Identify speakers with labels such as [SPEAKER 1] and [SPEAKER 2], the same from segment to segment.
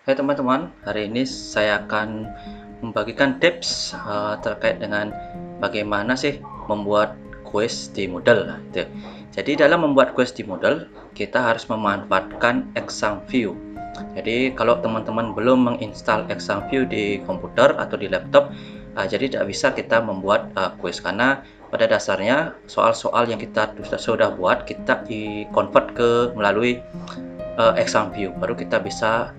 [SPEAKER 1] Hai teman-teman, hari ini saya akan membagikan tips terkait dengan bagaimana sih membuat kuis di Moodle. Nah, itu. Jadi dalam membuat kuis di Moodle, kita harus memanfaatkan Exam View. Jadi kalau teman-teman belum menginstal Exam View di komputer atau di laptop, jadi tidak bisa kita membuat kuis karena pada dasarnya soal-soal yang kita sudah buat kita di-convert ke melalui Exam View, baru kita bisa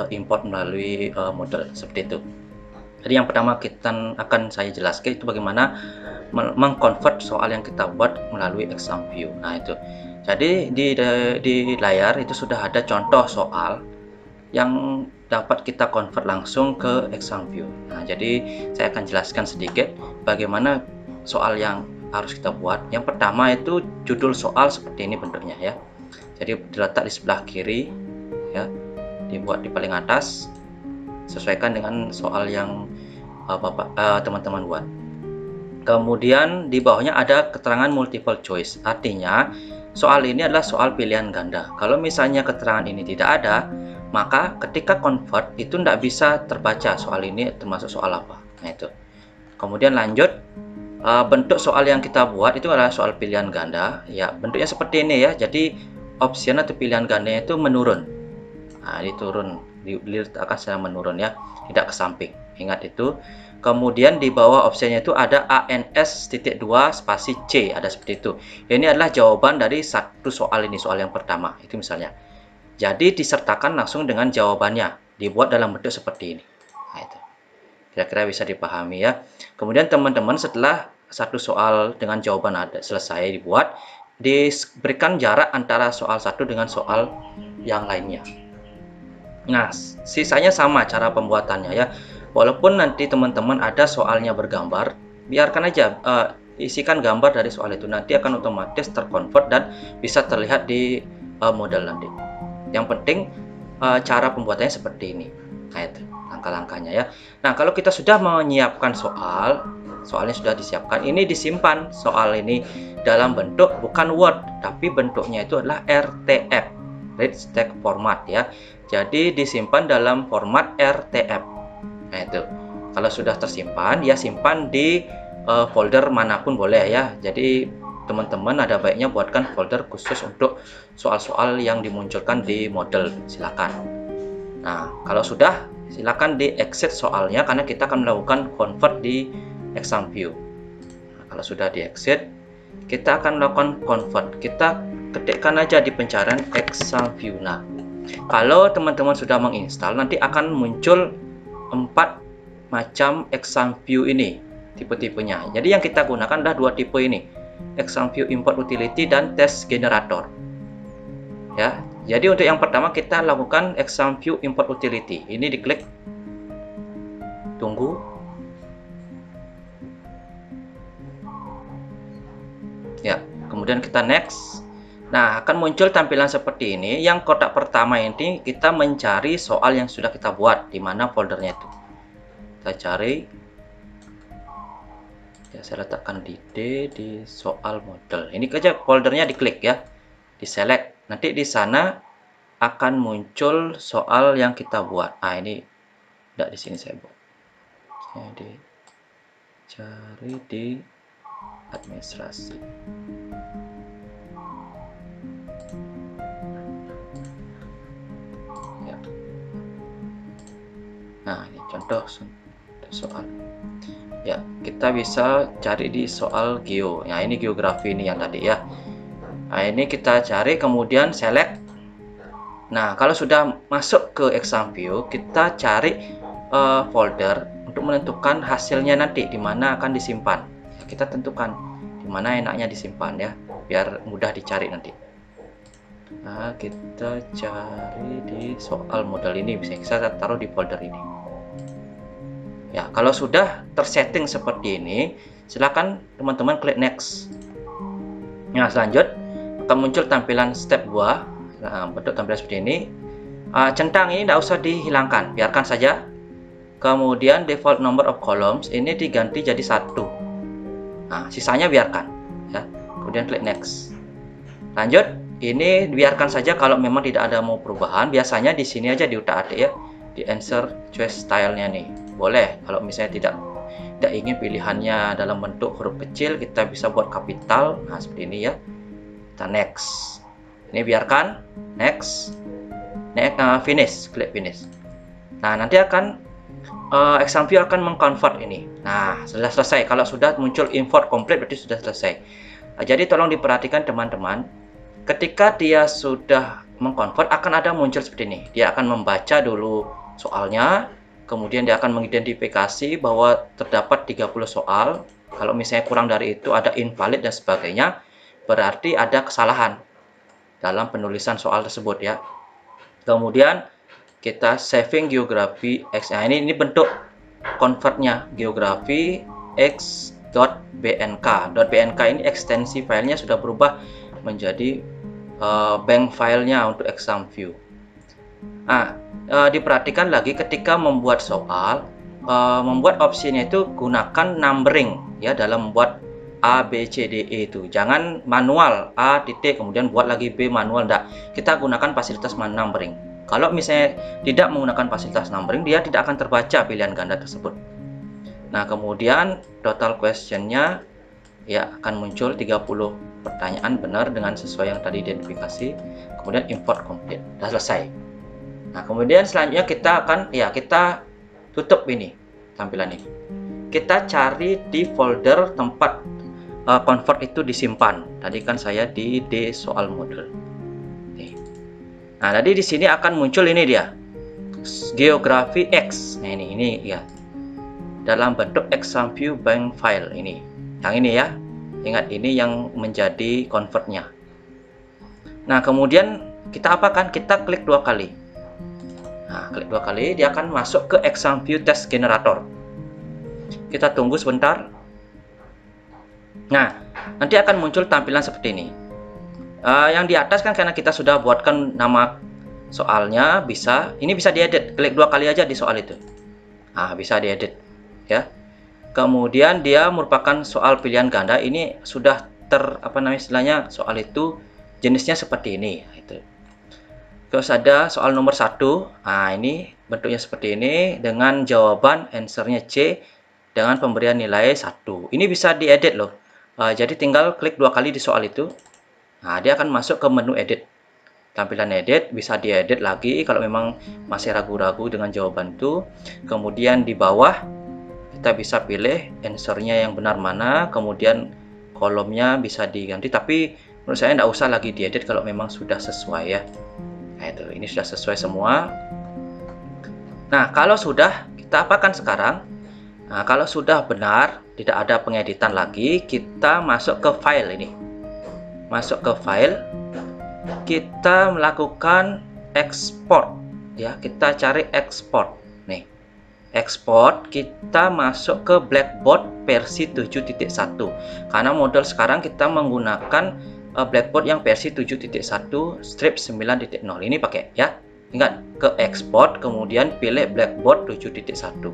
[SPEAKER 1] import melalui Moodle seperti itu. Jadi yang pertama kita akan saya jelaskan itu bagaimana mengconvert soal yang kita buat melalui Exam View. Nah itu. Jadi di layar itu sudah ada contoh soal yang dapat kita convert langsung ke Exam View. Nah jadi saya akan jelaskan sedikit bagaimana soal yang harus kita buat. Yang pertama itu judul soal seperti ini bentuknya ya. Jadi diletak di sebelah kiri ya, dibuat di paling atas, sesuaikan dengan soal yang teman-teman buat. Kemudian di bawahnya ada keterangan multiple choice, artinya soal ini adalah soal pilihan ganda. Kalau misalnya keterangan ini tidak ada, maka ketika convert itu tidak bisa terbaca soal ini termasuk soal apa. Nah itu. Kemudian lanjut, bentuk soal yang kita buat itu adalah soal pilihan ganda. Ya bentuknya seperti ini ya. Jadi opsi atau pilihan gandanya itu menurun. Nah, diletakkan secara menurun ya, tidak ke samping. Ingat itu. Kemudian di bawah opsinya itu ada ANS.2 spasi C, ada seperti itu. Ini adalah jawaban dari satu soal ini, soal yang pertama. Itu misalnya. Jadi disertakan langsung dengan jawabannya, dibuat dalam bentuk seperti ini. Nah, itu. Kira-kira bisa dipahami ya. Kemudian teman-teman setelah satu soal dengan jawaban ada selesai dibuat, diberikan jarak antara soal satu dengan soal yang lainnya. Nah, sisanya sama cara pembuatannya ya. Walaupun nanti teman-teman ada soalnya bergambar, biarkan aja isikan gambar dari soal itu, nanti akan otomatis terkonvert dan bisa terlihat di model nanti. Yang penting cara pembuatannya seperti ini. Nah, itu langkah-langkahnya ya. Nah, kalau kita sudah menyiapkan soalnya sudah disiapkan, ini disimpan soal ini dalam bentuk bukan Word, tapi bentuknya itu adalah RTF, Rich Text Format ya. Jadi disimpan dalam format RTF. Nah itu. Kalau sudah tersimpan, ya simpan di folder manapun boleh ya. Jadi teman-teman ada baiknya buatkan folder khusus untuk soal-soal yang dimunculkan di model. Silakan. Nah, kalau sudah, silakan di exit soalnya karena kita akan melakukan convert di Exam View. Nah, kalau sudah di exit, kita akan melakukan convert. Kita ketikkan aja di pencarian Exam View. Nah, kalau teman-teman sudah menginstal, nanti akan muncul 4 macam Exam View ini, tipe-tipenya. Jadi yang kita gunakan adalah 2 tipe ini, Exam View Import Utility dan Test Generator. Ya, jadi untuk yang pertama kita lakukan Exam View Import Utility. Ini diklik, tunggu. Ya, kemudian kita next. Nah, akan muncul tampilan seperti ini. Yang kotak pertama ini kita mencari soal yang sudah kita buat, di mana foldernya itu. Kita cari. Ya, saya letakkan di D di soal model. Ini aja foldernya diklik ya, di select. Nanti di sana akan muncul soal yang kita buat. Ah, ini tidak di sini saya buat. Jadi cari di administrasi. Nah, ini contoh soal. Ya, kita bisa cari di soal geo. Nah, ini geografi ini yang tadi ya. Nah, ini kita cari kemudian select. Nah, kalau sudah masuk ke Exam View, kita cari folder untuk menentukan hasilnya nanti di mana akan disimpan. Kita tentukan di mana enaknya disimpan ya, biar mudah dicari nanti. Nah, kita cari di soal model ini, bisa kita taruh di folder ini. Ya, kalau sudah tersetting seperti ini, silakan teman-teman klik next. Nah, selanjut akan muncul tampilan step 2. Nah, bentuk tampilan seperti ini. Centang ini tidak usah dihilangkan, biarkan saja. Kemudian default number of columns ini diganti jadi 1. Nah, sisanya biarkan ya. Kemudian klik next. Lanjut, ini biarkan saja kalau memang tidak ada mau perubahan. Biasanya di sini aja diutak-atik ya. di answer choice stylenya nih. Boleh kalau misalnya tidak ingin pilihannya dalam bentuk huruf kecil, kita bisa buat kapital. Nah, seperti ini ya. Kita next. Ini biarkan next. Finish, klik finish. Nah, nanti akan exam view akan mengconvert ini. Nah, sudah selesai. Kalau sudah muncul import complete berarti sudah selesai. Nah, jadi tolong diperhatikan teman-teman. Ketika dia sudah mengconvert akan ada muncul seperti ini. Dia akan membaca dulu soalnya, kemudian dia akan mengidentifikasi bahwa terdapat 30 soal. Kalau misalnya kurang dari itu ada invalid dan sebagainya, berarti ada kesalahan dalam penulisan soal tersebut ya. Kemudian kita saving geografi X. Nah, ini bentuk convertnya, geografi x.bnk. .bnk ini ekstensi filenya sudah berubah menjadi bank filenya untuk exam view. Nah, diperhatikan lagi ketika membuat soal, membuat opsinya itu gunakan numbering ya dalam membuat A, B, C, D, E itu. Jangan manual A titik kemudian buat lagi B manual, enggak. Kita gunakan fasilitas numbering. Kalau misalnya tidak menggunakan fasilitas numbering, dia tidak akan terbaca pilihan ganda tersebut. Nah, kemudian total questionnya ya akan muncul 30 pertanyaan benar dengan sesuai yang tadi identifikasi. Kemudian import complete. Sudah selesai. Nah, kemudian selanjutnya kita akan kita tutup ini tampilan ini. Kita cari di folder tempat convert itu disimpan. Tadi kan saya di D soal model. Nah, tadi di sini akan muncul ini dia. Geografi X. Nah, ini ya. Dalam bentuk exam view bank file ini. Yang ini ya. Ingat ini yang menjadi convertnya. Nah, kemudian kita apakan? Kita klik 2 kali. Nah, klik 2 kali dia akan masuk ke exam view test generator. Kita tunggu sebentar. Nah, nanti akan muncul tampilan seperti ini. Yang di atas kan karena kita sudah buatkan nama soalnya, ini bisa diedit. Klik 2 kali aja di soal itu. Nah, bisa diedit ya. Kemudian dia merupakan soal pilihan ganda. Ini sudah istilahnya soal itu jenisnya seperti ini itu. Terus ada soal nomor 1. Nah, ini bentuknya seperti ini dengan jawaban answernya C dengan pemberian nilai 1. Ini bisa diedit loh. Jadi tinggal klik 2 kali di soal itu. Nah, dia akan masuk ke menu edit. Tampilan edit bisa diedit lagi kalau memang masih ragu-ragu dengan jawaban itu. Kemudian di bawah kita bisa pilih answernya yang benar mana, kemudian kolomnya bisa diganti, tapi menurut saya tidak usah lagi diedit kalau memang sudah sesuai ya. Nah, itu ini sudah sesuai semua. Nah, kalau sudah, kita apakan sekarang? Nah, kalau sudah benar, tidak ada pengeditan lagi, kita masuk ke file ini. Masuk ke file, kita melakukan export ya. Kita cari export nih. Export, kita masuk ke Blackboard versi 7.1. Karena model sekarang kita menggunakan Blackboard yang versi 7.1 strip 9.0. Ini pakai ya. Ingat, ke export kemudian pilih Blackboard 7.1.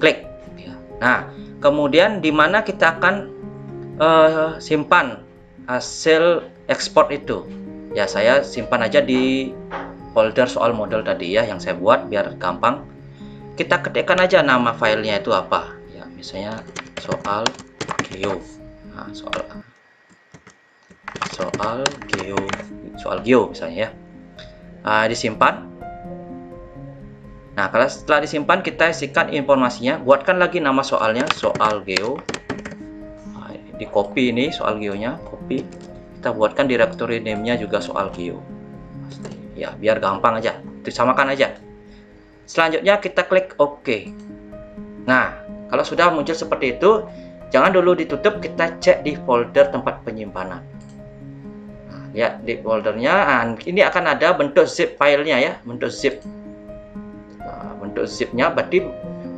[SPEAKER 1] Klik ya. Nah, kemudian di mana kita akan simpan hasil ekspor itu ya. Saya simpan aja di folder soal model tadi ya yang saya buat biar gampang. Kita ketikkan aja nama filenya itu apa ya, misalnya soal geo. Nah, soal geo misalnya ya. Disimpan. Nah, kalau setelah disimpan kita isikan informasinya, buatkan lagi nama soalnya soal geo. Di copy ini soal geonya, copy, kita buatkan directory name-nya juga soal geo ya, biar gampang aja, disamakan aja. Selanjutnya kita klik OK. Nah, kalau sudah muncul seperti itu, jangan dulu ditutup, kita cek di folder tempat penyimpanan. Nah, lihat di foldernya, ini akan ada bentuk zip filenya ya, bentuk zip. Bentuk zipnya berarti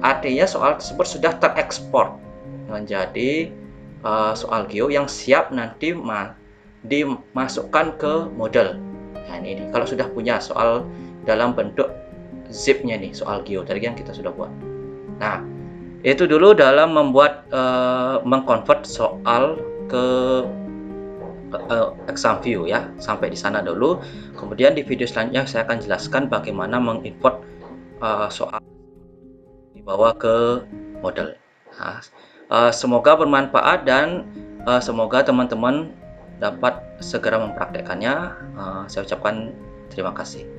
[SPEAKER 1] artinya soal tersebut sudah terekspor menjadi soal geo yang siap nanti dimasukkan ke model. Nah, ini kalau sudah punya soal dalam bentuk zipnya nih, soal geo tadi yang kita sudah buat. Nah, itu dulu dalam membuat mengconvert soal ke exam view ya. Sampai di sana dulu. Kemudian di video selanjutnya saya akan jelaskan bagaimana mengimport soal dibawa ke model. Nah, semoga bermanfaat dan semoga teman-teman dapat segera mempraktekkannya. Saya ucapkan terima kasih.